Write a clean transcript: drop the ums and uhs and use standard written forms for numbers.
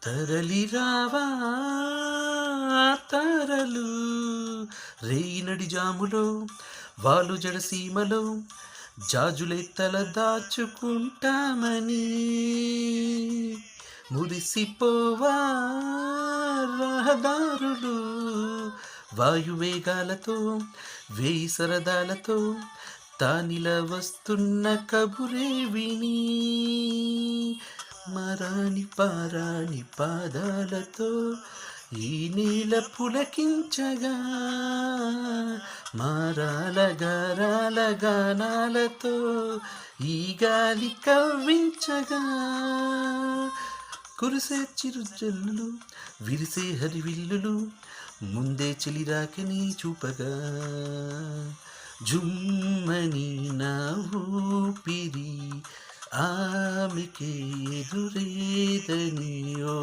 తరలిరావా తారలు రేయినడి జాములో వాలు జడసీమలో జాజులెత్తల దాచుకుంటామని మురిసిపోవా రహదారులు వాయువేగాలతో వేయి సరదాలతో తానిల వస్తున్న కబురే విని మరాని పారాని పాదాలతో ఈ నీల పులకించగా మారాల గారాల గానాలతో ఈ గాలి కవ్వించగా కురిసే చిరుజల్లులు విరిసే హరివిల్లులు ముందే చెలిరాకని చూపగా జుమ్మని నా ఊపిరి ఆమెకే ఎదురేదని ఓ